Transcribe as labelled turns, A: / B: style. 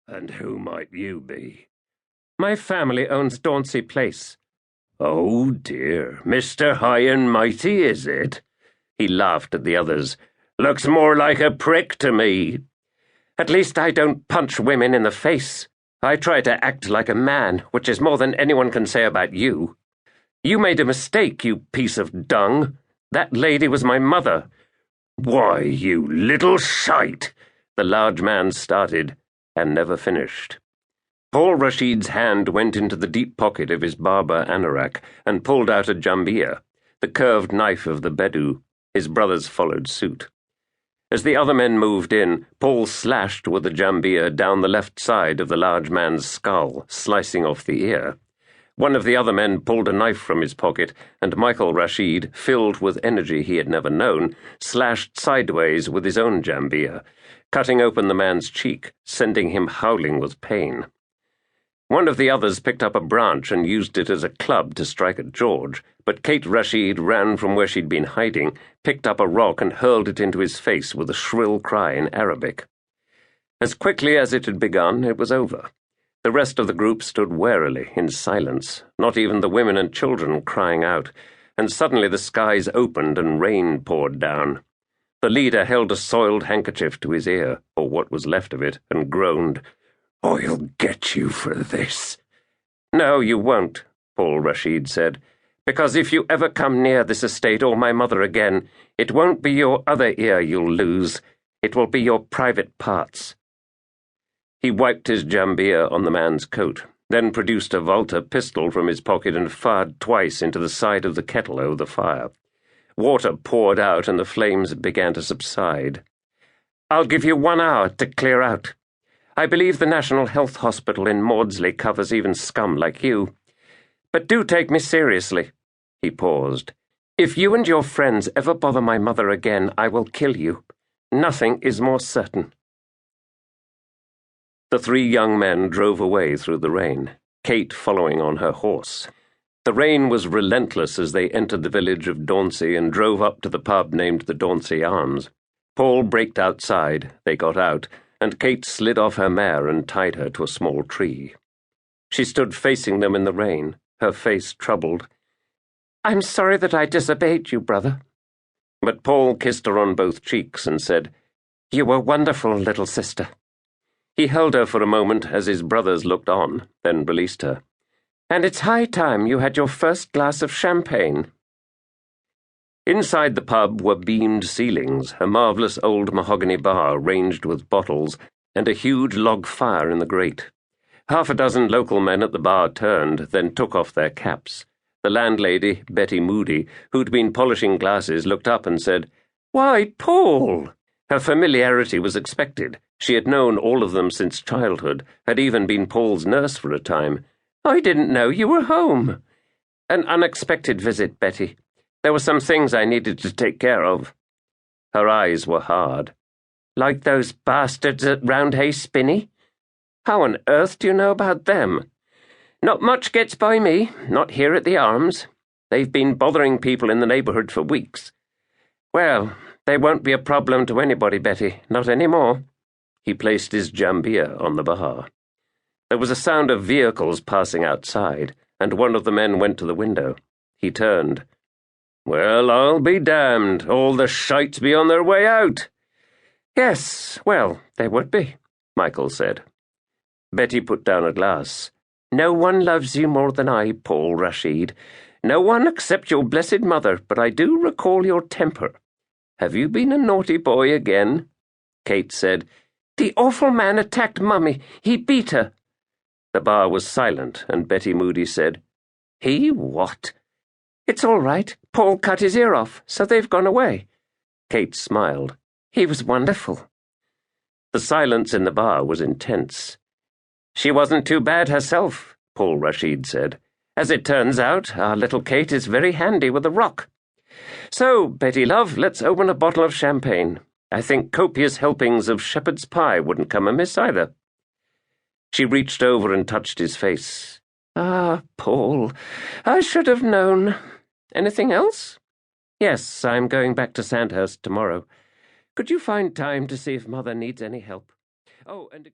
A: And who might you be?
B: My family owns Dauncey Place.
A: Oh, dear. Mr. High and Mighty, is it? He laughed at the others. Looks more like a prick to me.
B: At least I don't punch women in the face. I try to act like a man, which is more than anyone can say about you. You made a mistake, you piece of dung. That lady was my mother.
A: Why, you little shite!
B: The large man started, and never finished. Paul Rashid's hand went into the deep pocket of his Barber anorak and pulled out a jambia, the curved knife of the Bedou. His brothers followed suit. As the other men moved in, Paul slashed with the jambia down the left side of the large man's skull, slicing off the ear. One of the other men pulled a knife from his pocket, and Michael Rashid, filled with energy he had never known, slashed sideways with his own jambia, cutting open the man's cheek, sending him howling with pain. One of the others picked up a branch and used it as a club to strike at George, but Kate Rashid ran from where she'd been hiding, picked up a rock and hurled it into his face with a shrill cry in Arabic. As quickly as it had begun, it was over. The rest of the group stood warily, in silence, not even the women and children crying out, and suddenly the skies opened and rain poured down. The leader held a soiled handkerchief to his ear, or what was left of it, and groaned,
A: "I'll get you for this."
B: "No, you won't," Paul Rashid said, "because if you ever come near this estate or my mother again, it won't be your other ear you'll lose. It will be your private parts." He wiped his jambia on the man's coat, then produced a Walter pistol from his pocket and fired twice into the side of the kettle over the fire. Water poured out and the flames began to subside. "I'll give you 1 hour to clear out. I believe the National Health Hospital in Maudsley covers even scum like you. But do take me seriously." He paused. "If you and your friends ever bother my mother again, I will kill you. Nothing is more certain." The 3 young men drove away through the rain, Kate following on her horse. The rain was relentless as they entered the village of Dauncey and drove up to the pub named the Dauncey Arms. Paul braked outside, they got out, and Kate slid off her mare and tied her to a small tree. She stood facing them in the rain, her face troubled. "I'm sorry that I disobeyed you, brother." But Paul kissed her on both cheeks and said, "You were wonderful, little sister." He held her for a moment as his brothers looked on, then released her. "And it's high time you had your first glass of champagne." Inside the pub were beamed ceilings, a marvellous old mahogany bar ranged with bottles, and a huge log fire in the grate. 6 local men at the bar turned, then took off their caps. The landlady, Betty Moody, who'd been polishing glasses, looked up and said, "Why, Paul!" Her familiarity was expected. She had known all of them since childhood, had even been Paul's nurse for a time. "I didn't know you were home." "An unexpected visit, Betty. There were some things I needed to take care of." Her eyes were hard. "Like those bastards at Roundhay Spinney? How on earth do you know about them?" "Not much gets by me, not here at the Arms. They've been bothering people in the neighbourhood for weeks." "Well, they won't be a problem to anybody, Betty, not any more." He placed his jambia on the bar. There was a sound of vehicles passing outside, and one of the men went to the window. He turned. "Well, I'll be damned. All the shites be on their way out." "Yes, well, they would be," Michael said. Betty put down a glass. "No one loves you more than I, Paul Rashid. No one except your blessed mother, but I do recall your temper. Have you been a naughty boy again?" Kate said, "The awful man attacked Mummy. He beat her." The bar was silent, and Betty Moody said, "He what?" "It's all right. Paul cut his ear off, so they've gone away." Kate smiled. "He was wonderful." The silence in the bar was intense. "She wasn't too bad herself," Paul Rashid said. "As it turns out, our little Kate is very handy with a rock. So, Betty love, let's open a bottle of champagne. I think copious helpings of shepherd's pie wouldn't come amiss either." She reached over and touched his face. "Ah, Paul, I should have known. Anything else?" "Yes, I'm going back to Sandhurst tomorrow. Could you find time to see if Mother needs any help? Oh, and